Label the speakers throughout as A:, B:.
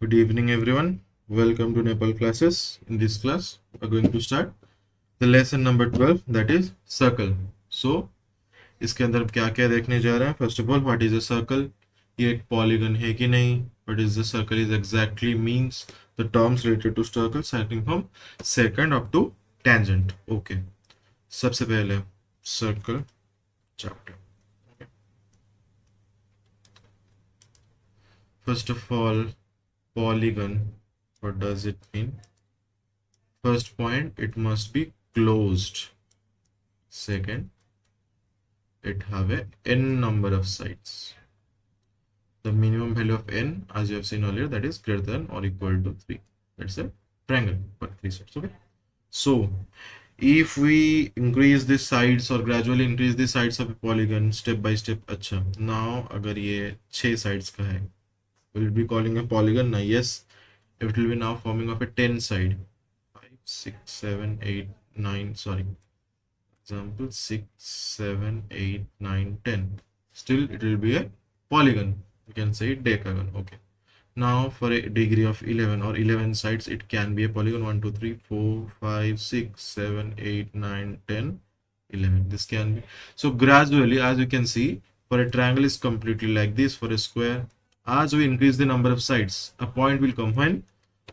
A: Good evening, everyone. Welcome to Nepal classes. In this class, we are going to start the lesson number 12, that is circle. So, इसके अंदर हम क्या क्या देखने जा रहे हैं? First of all, what is a circle? ये एक polygon है कि नहीं? What is the circle is exactly means the terms related to circle starting from second up to tangent. Okay. सबसे पहले circle chapter. First of all, polygon. What does it mean? First point, it must be closed. Second, it have a n number of sides. The minimum value of n, as you have seen earlier, that is greater than or equal to 3. That's a triangle for 3 sides. Okay. So, if we increase the sides or gradually increase the sides of a polygon step by step, अच्छा. Now, अगर ये 6 sides का है, will it be calling a polygon? Now, yes, it will be now forming of a 10 side. 5, 6, 7, 8, 9, sorry. Example 6, 7, 8, 9, 10. Still, it will be a polygon. You can say decagon. Okay. Now, for a degree of 11 or 11 sides, it can be a polygon 1, 2, 3, 4, 5, 6, 7, 8, 9, 10, 11. This can be. So, gradually, as you can see, for a triangle is completely like this. For a square, as we increase the number of sides, a point will come when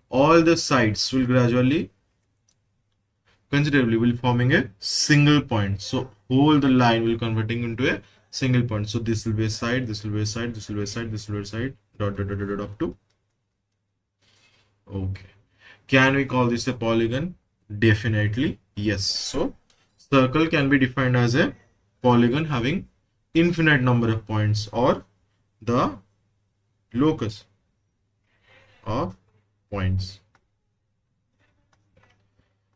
A: all the sides will gradually considerably will forming a single point. So whole the line will converting into a single point. So this will be a side, this will be a side, this will be a side, this will be a side, dot dot dot dot, dot up to. Okay. Can we call this a polygon? Definitely yes. So circle can be defined as a polygon having infinite number of points or the locus of points.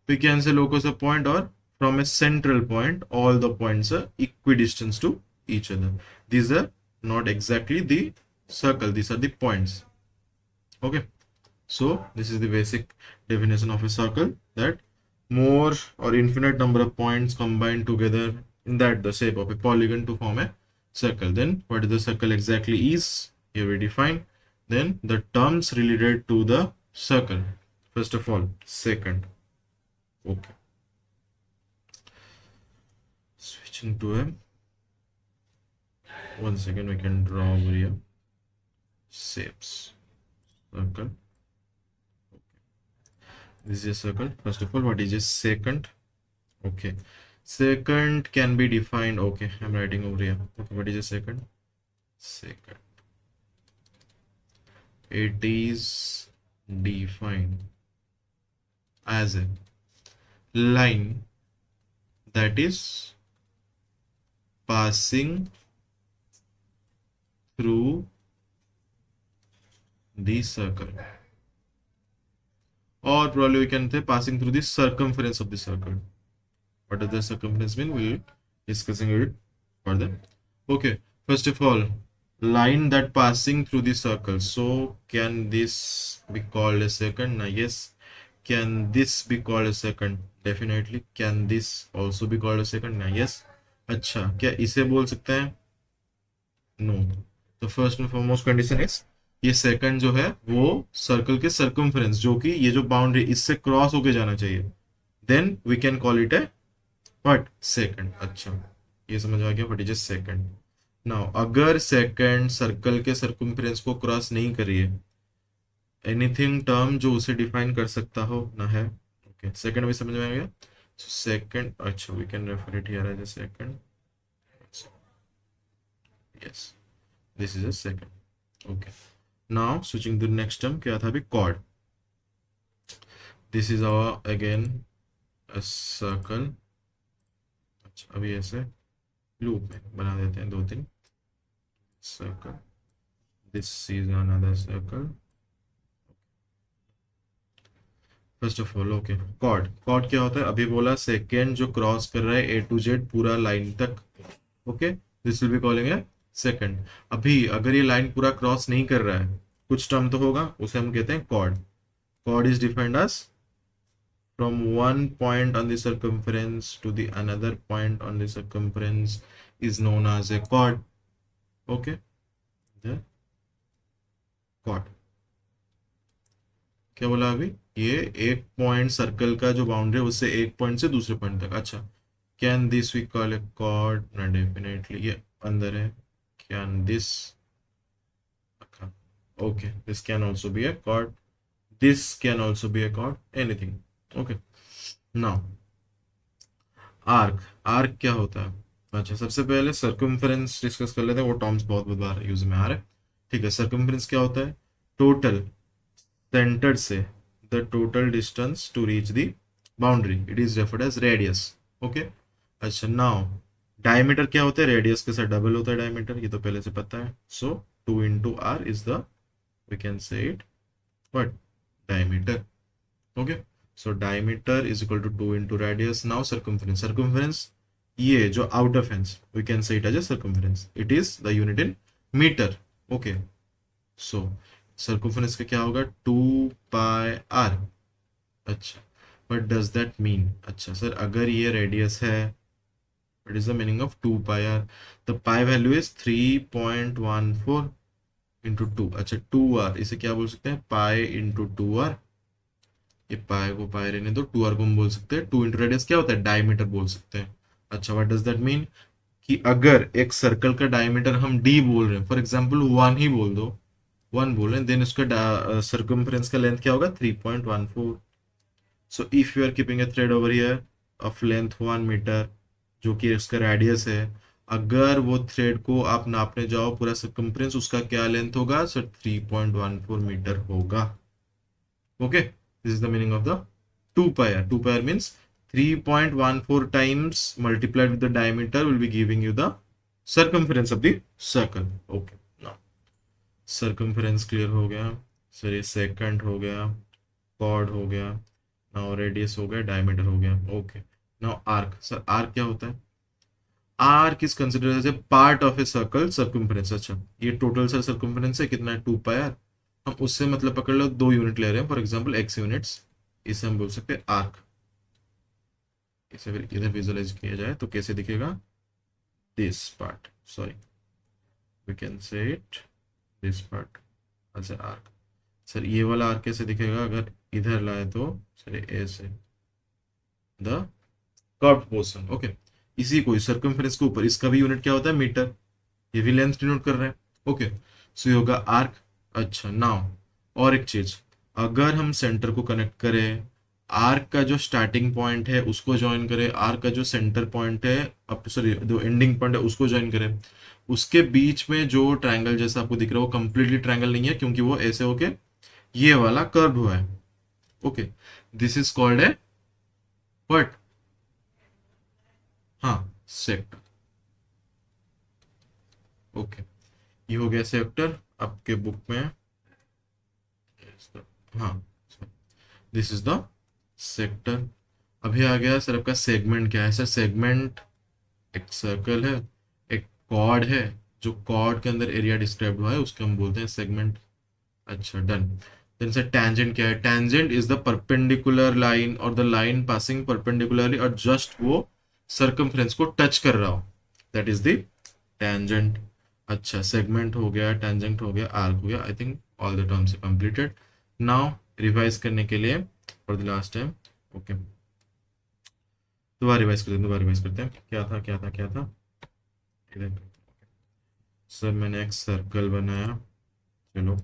A: We can say locus of point or from a central point, all the points are equidistant to each other. These are not exactly the circle, these are the points. Okay, so this is the basic definition of a circle, that more or infinite number of points combined together in that the shape of a polygon to form a circle. Then what the circle exactly is, here we define. Then the terms related to the circle. First of all, second. Okay. Switching to a, one second, we can draw over here shapes. Circle. Okay. This is a circle. First of all, what is a second? Okay. Second can be defined. Okay, I'm writing over here. Okay, what is a second? Second. It is defined as a line that is passing through the circle, or probably we can say passing through the circumference of the circle. What does the circumference mean? We'll be discussing it further. Okay, first of all, line that passing through the circle. So can this be called a second? Yes. Can this be called a second? Definitely. Can this also be called a second? Yes. अच्छा, क्या इसे बोल सकते हैं? No. तो first and foremost condition is, ये second जो है वो सर्कल के सर्कमफ्रेंस, जो कि ये जो बाउंड्री इससे क्रॉस होके जाना चाहिए, then we can call it a what? Second. अच्छा, ये समझ आ गया what is a second. Now अगर सेकंड सर्कल के सर्कमफ्रेंस को क्रॉस नहीं कर रही है, एनीथिंग टर्म जो उसे डिफाइन कर सकता हो ना है. ओके, सेकंड भी समझ में आ गया. सेकंड, अच्छा, we can refer it here as a second. yes, this is a second. Okay, now switching to the next term, क्या था अभी? chord. This is our again a circle. अच्छा, अभी ऐसे लूप में बना देते हैं 2-3 circle. This is another circle. First of all, okay, chord. Chord क्या होता है? अभी बोला सेकेंड जो क्रॉस कर रहा है A to Z पूरा लाइन तक. Okay, this will be calling A second. अभी अगर ये लाइन पूरा क्रॉस नहीं कर रहा है, कुछ टर्म तो होगा, उसे हम कहते हैं chord. Chord is defined as from one point on the circumference to the another point on the circumference is known as a chord. Okay, the chord. क्या बोला अभी? ये एक पॉइंट सर्कल का जो बाउंड्री है उससे एक पॉइंट से दूसरे पॉइंट तक। अच्छा, can this we call a chord? ना, डेफिनेटली ये अंदर है। Can this, okay, this can also be a chord, this can also be a chord, anything. Okay, now arc, arc क्या होता है? अच्छा, सबसे पहले सर्कम्फरेंस डिस्कस कर लेते हैं, वो टर्म्स बहुत बहुत बार यूज में आ रहे हैं। ठीक है, सर्कम्फरेंस क्या होता है? टोटल सेंटर से the total distance to reach the boundary, it is referred as radius. Okay, अच्छा, नाउ डायमीटर क्या होता है? रेडियस के साथ डबल होता है डायमीटर, ये तो पहले से पता है। So 2 into r is the, we can say it what, diameter. Okay, so diameter is equal to 2 into radius. Now circumference, circumference, ये जो outer fence, we can say it as a circumference, it is the unit in meter. Okay, so circumference का क्या होगा? 2 pi r। अच्छा, what does that mean? अच्छा sir, अगर ये radius है, what is the meaning of 2 pi r? The pi value is 3.14 into 2। अच्छा, 2r, इसे क्या बोल सकते हैं? Pi into 2r। ये पाई को पाई रहने दो, 2r को हम बोल सकते हैं 2 इंटू रेडियस क्या होता है? डायमीटर बोल सकते हैं। अच्छा, व्हाट डज दैट मीन? कि अगर एक सर्कल का डायमीटर हम d बोल रहे हैं, फॉर एग्जांपल 1 ही बोल दो, 1 बोल रहे हैं, देन उसका सर्कमफ्रेंस का लेंथ क्या होगा? 3.14। So if you are keeping a thread over here of length 1 metre, जो कि इसका रेडियस है, अगर वो थ्रेड को आप नापने जाओ पूरा सर्कमफ्रेंस, उसका क्या लेंथ होगा सर? 3.14 मीटर होगा। Okay, this is the meaning of the 2 pi r। 2 pi r means 3.14 times multiplied with the diameter will be giving you the circumference of the circle. Okay, now circumference clear हो गया sir, ये secant हो गया, chord हो गया, now radius हो गया, diameter हो गया। Okay, now arc, sir arc क्या होता है? Arc is considered as a part of a circle circumference. अच्छा, ये टोटल सर सर्कम्फरेंस है कितना है? 2 pi r। हम उससे मतलब पकड़ लो 2 यूनिट ले रहे हैं, फॉर एग्जांपल x यूनिट्स, इसे हम बोल सकते हैं आर्क। इसे फिर इधर विजुअलाइज किया जाए तो कैसे दिखेगा? This part, sorry, we can say it this part as a arc. Sir ये वाला आर्क कैसे दिखेगा अगर इधर लाए तो? सर ऐसे, द कर्व पोर्शन। ओके, इसी को सर्कम्फरेंस के ऊपर इसका भी यूनिट क्या होता है? मीटर। ये भी लेंथ डिनोट कर रहे हैं। ओके, सो ये होगा आर्क। अच्छा, नाउ और एक चीज, अगर हम सेंटर को कनेक्ट करें, आर्क का जो स्टार्टिंग पॉइंट है उसको ज्वाइन करें, आर्क का जो सेंटर पॉइंट है, अब सॉरी जो एंडिंग पॉइंट है उसको ज्वाइन करें, उसके बीच में जो ट्रायंगल जैसा आपको दिख रहा है वो कंप्लीटली ट्रायंगल नहीं है, क्योंकि वो ऐसे होके ये वाला कर्व हुआ है। Okay, this is called a what? हाँ, सेक्टर। ओके, ये हो गया सेक्टर आपके बुक में। हाँ, दिस इज द सेक्टर। अभी आ गया सर आपका सेगमेंट। क्या है सर? सेगमेंट एक सर्कल है, एक कॉर्ड है, जो कॉर्ड के अंदर एरिया डिस्क्राइब हुआ है उसको हम बोलते हैं सेगमेंट। अच्छा, डन। देन सर टैंजेंट क्या है? Tangent is the perpendicular line और द लाइन पासिंग परपेंडिकुलरली और जस्ट वो सर्कमफ्रेंस को टच कर रहा हो, दैट इज द टैंजेंट। अच्छा, सेगमेंट हो गया, टैंजेंट हो गया, आर्क हो गया। I think all the terms are completed. Now revise करने के लिए for the last time. Okay, दोबारा रिवाइज करते हैं, दोबारा रिवाइज करते हैं। क्या था क्या था क्या था? सर मैंने एक सर्कल बनाया, चलो।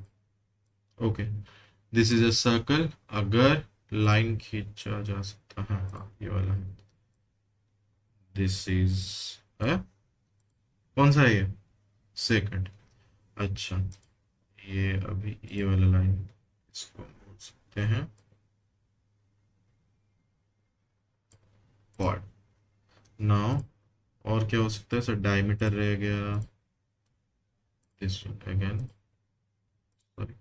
A: Okay, this is a circle. अगर लाइन खींचा जा सकता है, हाँ ये वाला है। दिस इज है, कौन सा है ये? सेकंड। अच्छा, ये अभी ये वाला लाइन, इसको बोल सकते हैं क्वाड। नाउ और क्या हो सकता है सर? डायमीटर रह गया, this again, sorry,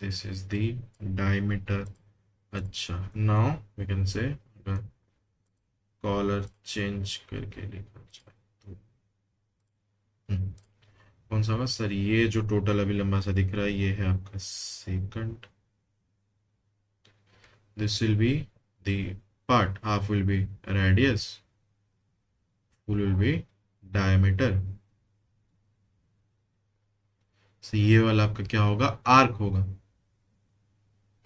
A: this is the diameter. अच्छा, now we can say colour change करके लिखा जाए तो कौन सा होगा सर? ये जो टोटल अभी लंबा सा दिख रहा है ये है आपका second. This will be the part, half will be radius, full will be diameter. So ये वाला आपका क्या होगा, आर्क होगा,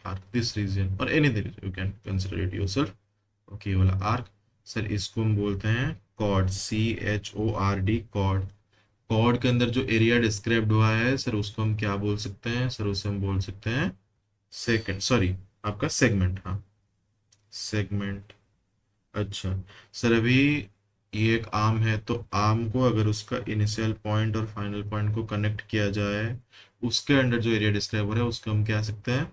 A: आर्क दिस रीजन और any you can consider it yourself. Okay, ये वाला आर्क। सर इसको हम बोलते हैं कॉर्ड, CHORD, कॉर्ड। कॉर्ड के अंदर जो एरिया डिस्क्राइब्ड हुआ है सर उसको हम क्या बोल सकते हैं, सर उसे हम बोल सकते हैं सेकंड, सॉरी आपका सेगमेंट, हाँ सेगमेंट। अच्छा सर, अभी ये एक आर्म है, तो आर्म को अगर उसका इनिशियल पॉइंट और फाइनल पॉइंट को कनेक्ट किया जाए, उसके अंदर जो एरिया डिस्क्राइब हो रहा है उसको हम क्या सकते हैं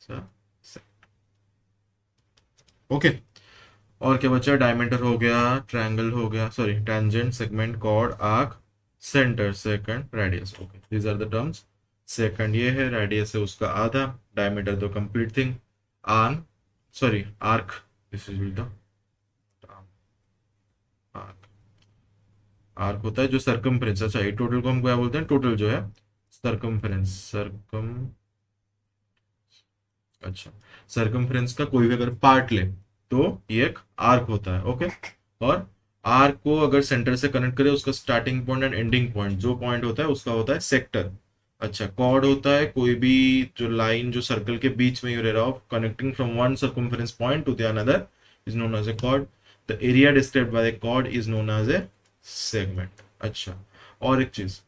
A: सर, ओके। और क्या बचा, डायमीटर हो गया, ट्रायंगल हो गया, sorry tangent, segment, chord, arc, centre, second, radius. Okay, these are the terms. Second ये है, रेडियस है उसका आधा, डायमीटर तो complete thing, arm, sorry arc, this is the arc. Arc होता है जो सरकमफ्रेंस, अच्छा ये टोटल को हम क्या बोलते हैं, टोटल जो है सरकमफ्रेंस, सरकम, अच्छा सरकमफ्रेंस का कोई भी अगर पार्ट ले तो ये एक आर्क होता है, ओके। और आर्क को अगर सेंटर से कनेक्ट करे, उसका starting point and ending point जो पॉइंट होता है उसका होता है सेक्टर। अच्छा, कॉर्ड होता है कोई भी जो लाइन जो सर्कल के बीच में यू रह रहा हो, connecting from one circumference point to the another is known as a chord. The area described by the chord is known as a segment. अच्छा, और एक चीज,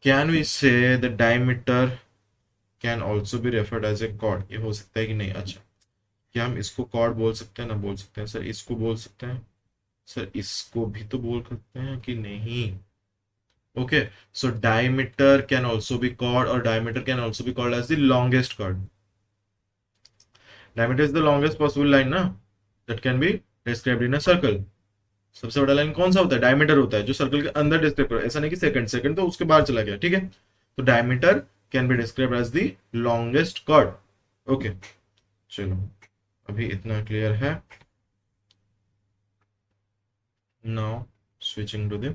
A: can we say the diameter can also be referred as a chord, ये हो सकता है कि नहीं? अच्छा, क्या हम इसको कॉर्ड बोल सकते हैं ना, बोल सकते हैं सर, इसको बोल सकते हैं सर, इसको भी तो बोल सकते हैं कि नहीं? Okay, so diameter can also be chord और diameter can also be called as the longest chord. Diameter is the longest possible line ना, that can be described in a circle. सबसे बड़ा लाइन कौन सा होता है? डायमीटर होता है, जो सर्कल के अंदर डिस्क्राइब करो, ऐसा नहीं कि सेकंड, सेकंड तो उसके बाहर चला गया, ठीक है। तो diameter can be described as the longest chord. Okay, चलो अभी इतना क्लियर है। Now switching to the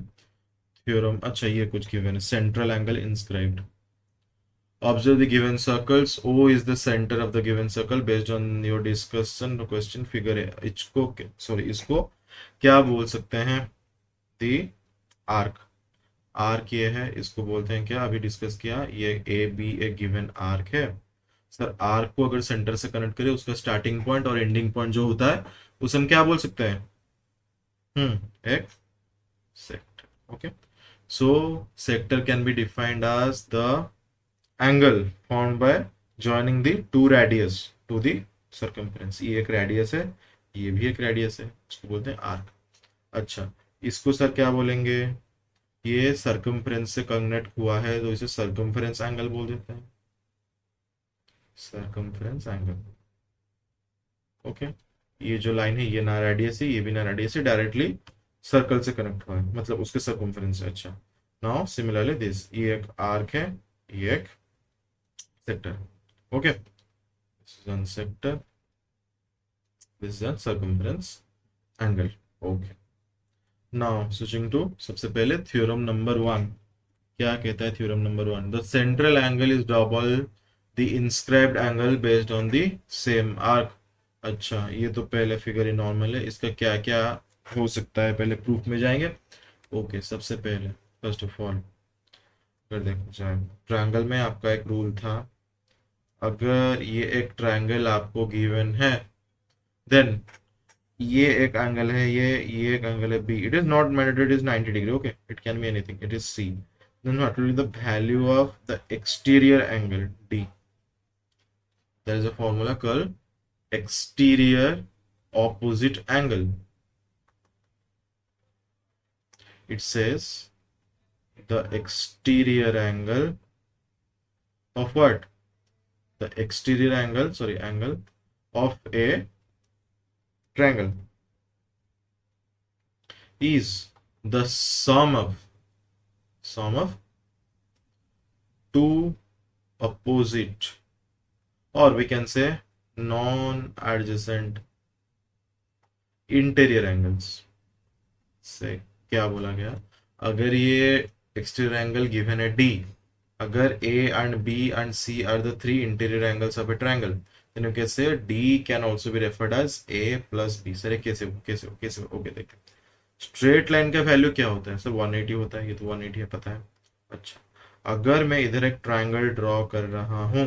A: theorem. अच्छा, ये कुछ गिवन है, central angle inscribed. Observe the given circles. O is the center of the given circle based on your discussion question figure है। इसको सॉरी इसको क्या बोल सकते हैं? दी आर्क। आर्क ये है, इसको बोलते हैं क्या, अभी डिस्कस किया, ये ए बी एक गिवन आर्क है। सर आर्क को अगर सेंटर से कनेक्ट करें, उसका स्टार्टिंग पॉइंट और एंडिंग पॉइंट जो होता है उसे हम क्या बोल सकते हैं? एक sector. Okay, so sector can be defined as the angle formed by joining the two radius to the circumference। ये एक रेडियस है, ये भी एक रेडियस है, इसको बोलते हैं आर्क। अच्छा, इसको सर क्या बोलेंगे? ये सर्कमफ्रेंस से कनेक्ट हुआ है तो इसे सर्कमफ्रेंस एंगल बोल देते हैं, सर्कमफ्रेंस एंगल। ओके, ये जो लाइन है ये ना रेडियस है, ये भी ना रेडियस है, डायरेक्टली सर्कल से कनेक्ट हुआ है, मतलब उसके सर्कमफ्रेंस है। अच्छा, नाउ सिमिलरली दिस, ये एक आर्क है, ये एक sector. Okay, this is one sector, this is a circumference angle। okay, now switching to सबसे पहले थ्योरम नंबर 1। क्या कहता है theorem number 1? The central angle is double the inscribed angle based on the same arc. अच्छा, ये तो पहले figure ही normal है, इसका क्या क्या हो सकता है पहले प्रूफ में जाएंगे। ओके, सबसे पहले फर्स्ट ऑफ ऑल अगर देखा जाए, ट्रायंगल में आपका एक रूल था, अगर ये एक ट्रायंगल आपको गिवन है, देन ये एक एंगल है, ये एक एंगल है B, it is not mandatory it is 90 degree, okay, it can be anything, it is C, then what will be the value of the exterior angle D? There is a formula called exterior opposite angle. It says the exterior angle of what? The exterior angle, sorry, angle of a triangle is the sum of two opposite, or we can say non-adjacent interior angles। से क्या बोला गया? अगर ये exterior angle given है D, अगर A and B and C are the three interior angles of a triangle, then you can say D can also be referred as A plus B। Sir कैसे okay, देखते straight line का value क्या होता है sir? 180 होता है, ये तो 180 है पता है। अच्छा, अगर मैं इधर एक ट्राइंगल ड्रॉ कर रहा हूं,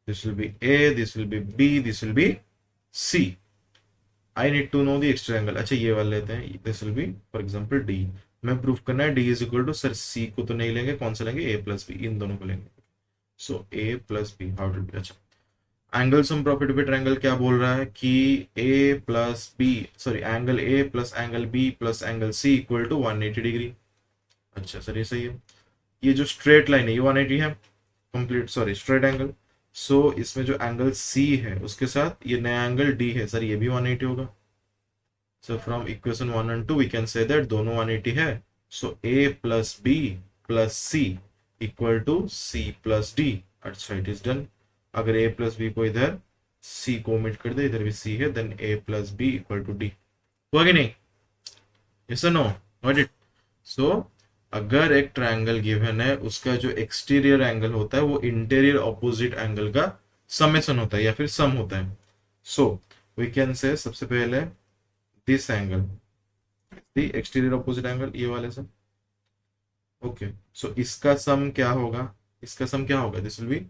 A: this will be A, this will be B, this will be C. I need to know the extra angle. अच्छा ये वाला लेते हैं, this will be for example D. मैं प्रूफ करना है D is equal to, sir C को तो नहीं लेंगे, कौन सा लेंगे, ए प्लस बी, इन दोनों को लेंगे। So A plus B, how to be. अच्छा एंगल सम प्रॉफिटेबल ट्रायंगल क्या बोल रहा है कि A plus B, sorry angle A plus angle B plus angle C equal to 180 degree. अच्छा सर ये सही है। ये जो स्ट्रेट लाइन है ये 180 है, कंप्लीट सॉरी स्ट्रेट एंगल। सो इसमें जो एंगल सी है उसके साथ ये नया एंगल डी है, सर ये भी 180 होगा। So from equation 1 and 2 we can say that दोनों 180 है। So A plus B plus C equal to C plus D. अच्छा इट इज डन। अगर a प्लस बी को इधर c को ओमिट कर दे, इधर भी c है, then a plus B equal to D. हुआ कि नहीं, यस और नो, गॉट इट। सो अगर एक ट्रायंगल गिवन है, उसका जो एक्सटीरियर एंगल होता है वो इंटीरियर ऑपोजिट एंगल का समेशन होता है या फिर सम होता है। सो वी कैन से सबसे पहले this angle the exterior opposite angle, ये वाले से। ओके सो इसका सम क्या होगा, इसका सम क्या होगा, this will B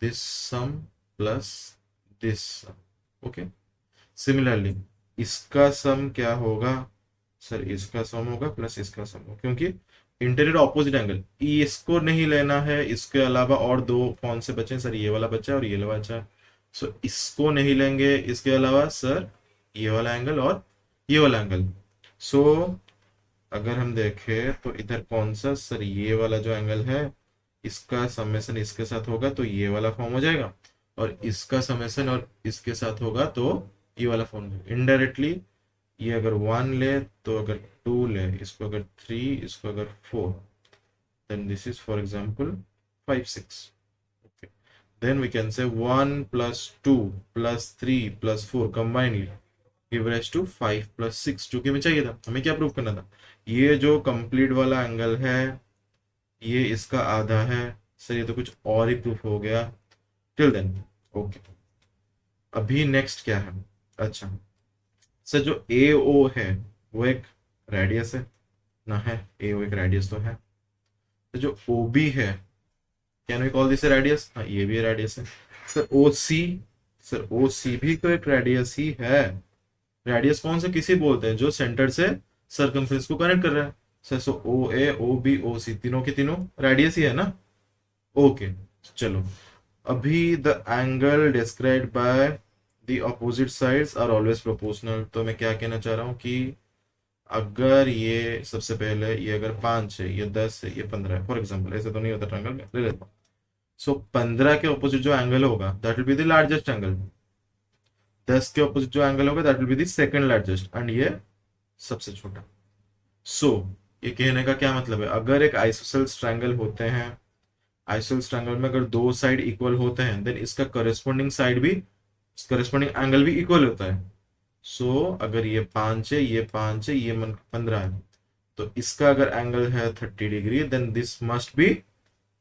A: this sum plus this sum। Okay similarly इसका सम क्या होगा, सर इसका सम होगा प्लस इसका सम होगा, क्योंकि इंटीरियर ऑपोजिट एंगल इसको नहीं लेना है। इसके अलावा और दो कौन से बचे, सर ये वाला बचा और ये वाला बचा। सो इसको नहीं लेंगे, इसके अलावा सर ये वाला एंगल और ये वाला एंगल। सो अगर हम देखें तो इधर कौन सा, सर ये वाला जो एंगल है इसका समेशन इसके साथ होगा तो ये वाला फॉर्म हो जाएगा, और इसका समेशन और इसके साथ होगा तो ये वाला फॉर्म हो जाएगा। इनडायरेक्टली ये अगर 1 ले तो अगर 2 ले, इसको अगर 3, इसको अगर 4, then this is for example 5 6। Okay then we can say 1 plus 2 plus 3 plus 4 combinedly give rise to 5 plus 6, जो कि हमें चाहिए था। हमें क्या प्रूव करना था, ये जो कंप्लीट वाला एंगल है ये इसका आधा है। सर ये तो कुछ और ही प्रूफ हो गया टिल देन। ओके अभी नेक्स्ट क्या है, अच्छा सर जो ए ओ है वो एक रेडियस है ना, है ए ओ एक रेडियस तो है। तो जो ओ बी है, can we call this radius, हाँ ये भी रेडियस है। सर ओ सी, सर ओ सी भी तो एक रेडियस ही है। रेडियस कौन से किसी बोलते हैं, जो सेंटर से सर्कमफ्रेंस को कनेक्ट कर रहा है। सो ओ ए ओ बी ओ सी तीनों के तीनों रेडियस ही है ना। ओके चलो अभी the angle described by the opposite sides are always proportional. तो मैं क्या कहना चाह रहा हूं कि अगर ये सबसे पहले ये अगर 5 है, ये 10 है, ये 15 है फॉर एग्जांपल, ऐसे तो नहीं होता ट्रायंगल में, ले लेता हूं। सो 15 के ऑपोजिट जो एंगल होगा that will be the largest angle, 10 के ऑपोजिट जो एंगल होगा that will be the second largest, and ये सबसे छोटा। सो ये कहने का क्या मतलब है, अगर एक आइसोसेल्स ट्रायंगल होते हैं, आइसोसेल्स ट्रायंगल में अगर दो साइड इक्वल होते हैं देन इसका करस्पॉन्डिंग साइड भी, करस्पॉन्डिंग एंगल भी इक्वल होता है। सो अगर ये 5 है, ये 5 है, ये 15 है, तो इसका अगर एंगल है 30 degree then this must be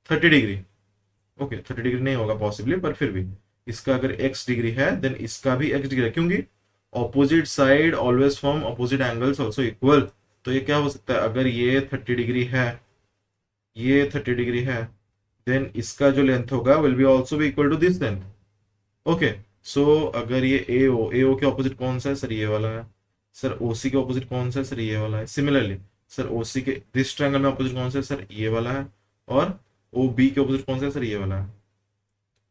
A: 30 degree. Okay 30 degree नहीं होगा पॉसिबली, पर फिर भी इसका अगर x डिग्री है देन इसका भी x डिग्री है, क्योंकि opposite side always form opposite angles also equal. तो ये क्या हो सकता है, अगर ये 30 डिग्री है, ये 30 डिग्री है, देन इसका जो लेंथ होगा will be also be equal to this length. Okay so अगर ये ए ओ के ऑपोजिट कौन सा है, सर ये वाला है। सर ओ सी के ऑपोजिट कौन सा है, सर ये वाला है। सिमिलरली सर ओ सी के दिस ट्रायंगल में ऑपोजिट कौन सा है, सर ये वाला है। और ओ बी के ऑपोजिट कौन सा है, सर ये वाला है।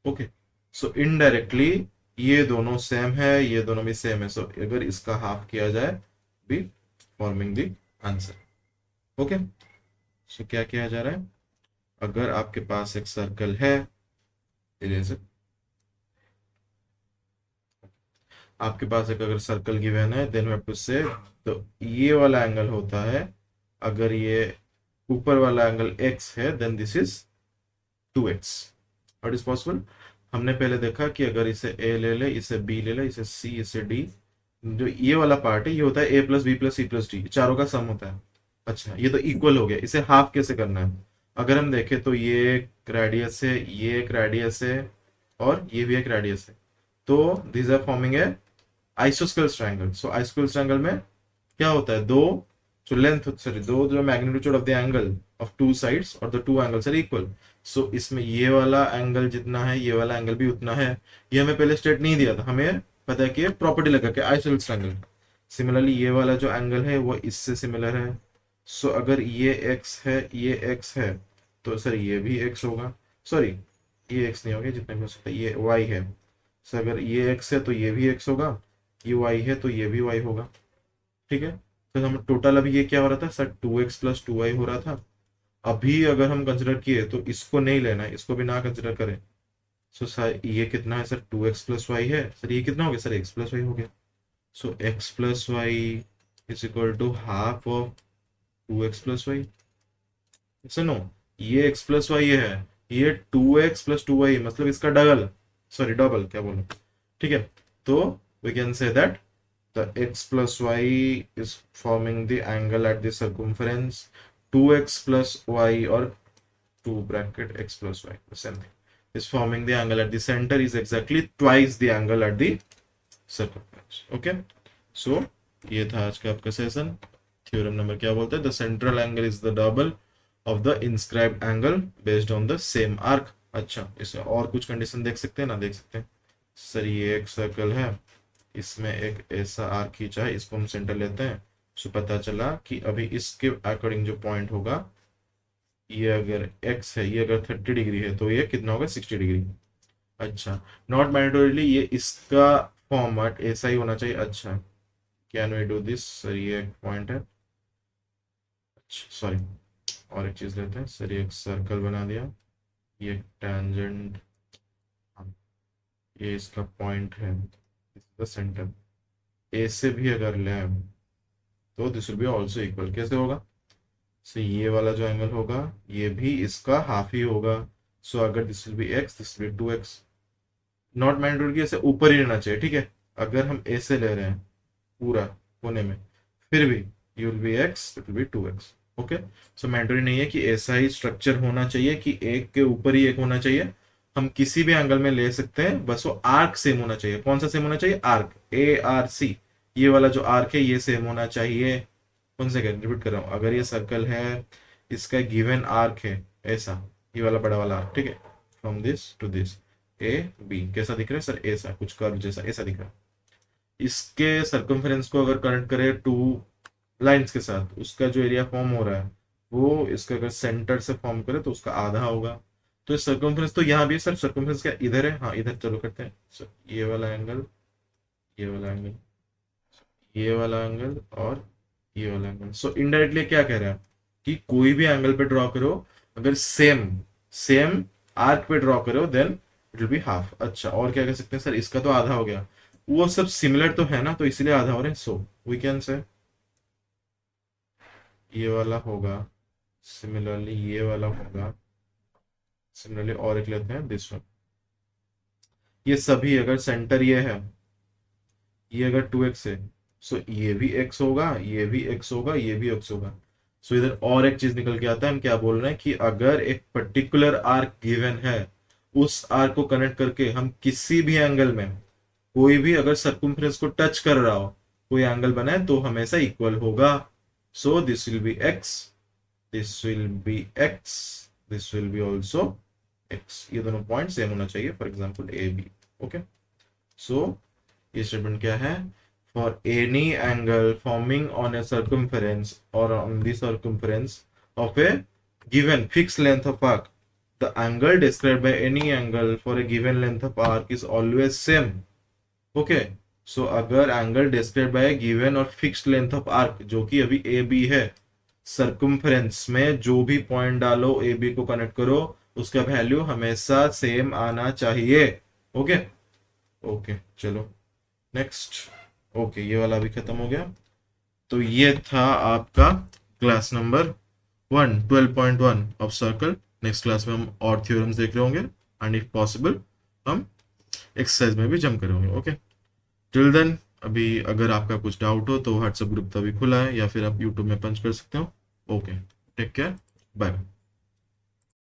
A: ओके सो इनडायरेक्टली ये दोनों सेम है, ये दोनों भी सेम है। सो अगर इसका हाफ किया जाए be forming the answer. Okay so क्या किया जा रहा है, अगर आपके पास एक सर्कल है, इरेजर, आपके पास एक अगर सर्कल गिवन है देन वी हैव टू से, तो ये वाला एंगल होता है, अगर ये ऊपर वाला एंगल x है then this is 2x। What is possible, हमने पहले देखा कि अगर इसे a ले ले, इसे b ले ले, इसे c, इसे d, जो ये वाला पार्ट है ये होता है a plus B plus C plus D, चारों का सम होता है। अच्छा ये तो इक्वल हो गया, इसे हाफ कैसे करना है, अगर हम देखें तो ये एक रेडियस है, ये एक रेडियस है और ये भी एक रेडियस है, तो this are forming a isosceles triangle. So isosceles triangle में क्या होता है, दो जो लेंथ, सॉरी दो जो magnitude of the angle of two sides और the two angles are equal. So इसमें ये वाला एंगल जितना है ये वाला एंगल भी उतना है। ये हमें पहले स्टेट नहीं दिया था, हमें पता है कि प्रॉपर्टी लगा के आइसोसेलेस ट्रायंगल। सिमिलरली ये वाला जो एंगल है वो इससे सिमिलर है। सो अगर ये x है ये x है तो सर ये भी x होगा, सॉरी ये x नहीं होगा जितना भी हो सकता है, ये y है। सो अगर ये x है तो ये भी x होगा, ये y है तो ये भी y होगा। ठीक है, तो हम टोटल अभी ये क्या हो रहा था सर 2x प्लस 2y हो रहा था। अभी अगर हम कंसिडर किए तो इसको नहीं लेना है, इसको भी ना कंसिडर करें। सो सर ये कितना है सर 2x प्लस वाई है, सर ये कितना हो गया सर x प्लस वाई हो गया। So x plus Y is equal to half of 2x plus Y. सुनो, ये x प्लस वाई है, ये 2x प्लस 2y मतलब इसका डबल, सॉरी डबल क्या बोलूं। ठीक है, तो we can say that the x plus y is forming the angle at the circumference 2x plus y or 2 bracket x plus y the same thing is forming the angle at the center is exactly twice the angle at the circumference. Okay, so ये था आज का आपका session. Theorem number क्या बोलता है, the central angle is the double of the inscribed angle based on the same arc। अच्छा, इसमें और कुछ कंडीशन देख सकते हैं ना, देख सकते हैं सर ये एक सर्कल है, इसमें एक ऐसा आर्क खींचा है, इसको हम सेंटर लेते हैं। सो पता चला कि अभी इसके अकॉर्डिंग जो पॉइंट होगा, ये अगर x है, ये अगर 30 डिग्री है तो ये कितना होगा 60 डिग्री। अच्छा, नॉट मैंडेटोरीली ये इसका फॉर्मेट ऐसा ही होना चाहिए। अच्छा, can we do this sir, ये एक पॉइंट है। अच्छा सॉरी, और एक चीज लेते हैं सर, ये एक सर्कल बना दिया, ये टेंजेंट, ये इसका पॉइंट है, सेंटर। ए से भी अगर लें तो this will be also equal. कैसे होगा, सो ये वाला जो एंगल होगा ये भी इसका हाफ ही होगा। सो अगर this will be x, this will B 2x। Not mandatory ऐसे ऊपर ही रहना चाहिए। ठीक है, अगर हम ए से ले रहे हैं पूरा कोने में, फिर भी you will be x, it will B 2x। Okay, so mandatory नहीं है कि ऐसा ही स्ट्रक्चर होना चाहिए कि एक के ऊपर ही एक होना चाहिए। हम किसी भी एंगल में ले सकते हैं, बस वो आर्क सेम होना चाहिए। कौन सा सेम होना चाहिए, आर्क ARC। ये वाला जो आर्क है ये सेम होना चाहिए। कौन से रिपीट कर रहा हूं, अगर ये सर्कल है, इसका गिवन आर्क है ऐसा, ये वाला बड़ा वाला आर्क, ठीक है, from this to this AB कैसा दिख रहा है सर, ऐसा कुछ कर्व जैसा ऐसा दिख रहा है। इसके सर्कमफेरेंस को अगर कनेक्ट करें टू लाइंस के साथ, उसका जो एरिया फॉर्म हो रहा है वो इसका अगर सेंटर से फॉर्म करे तो उसका आधा होगा। तो सर्कमफ्रेंस तो यहाँ भी है सर, सर्कमफ्रेंस क्या इधर है, हाँ इधर, चलो करते हैं सर, ये वाला एंगल, ये वाला एंगल, ये वाला एंगल और ये वाला एंगल। सो इनडायरेक्टली क्या कह रहा है कि कोई भी एंगल पे ड्रॉ करो, अगर सेम सेम आर्क पे ड्रॉ करो then it will be half. अच्छा, और क्या कह सकते हैं सर, इसका तो आधा हो गया, वो सब सिमिलर तो है ना, तो इसलिए आधा हो रहे हैं। सो वी कैन से ये वाला होगा, सिमिलरली ये वाला होगा, सिमिलरली और एक लेते हैं दिस वन। ये सभी अगर सेंटर ये है, ये अगर 2x है, सो ये भी x होगा, ये भी x होगा, ये भी x होगा। सो इधर और एक चीज निकल के आता है, हम क्या बोल रहे हैं कि अगर एक पर्टिकुलर आर्क गिवन है, उस आर्क को कनेक्ट करके हम किसी भी एंगल में कोई भी अगर सर्कमफ्रेंस को टच कर रहा हो, कोई एंगल बनाए तो हमेशा इक्वल होगा। So this will be x, this will be x, this will be also x। ये दोनों पॉइंट सेम होना चाहिए, for example AB। Okay, so ये स्टेटमेंट क्या है, for any angle forming on a circumference और on the circumference of a given fix length of arc, the angle described by any angle for a given length of arc is always same. Okay, so अगर angle described bye given और fixed length of arc, जो कि अभी AB है, circumference में जो भी point डालो AB को कनेक्ट करो, उसका वैल्यू हमेशा सेम आना चाहिए। ओके ओके, चलो नेक्स्ट। ओके, ये वाला भी खत्म हो गया। तो ये था आपका class number 1 12.1 of circle. Next class में हम और थ्योरम्स देख रहे होंगे एंड इफ पॉसिबल हम एक्सरसाइज में भी जम कर होंगे। ओके, टिल देन अभी अगर आपका कुछ डाउट हो तो व्हाट्सएप ग्रुप तभी खुला है, या फिर आप यूट्यूब में पंच कर सकते हो। Okay, take care, bye.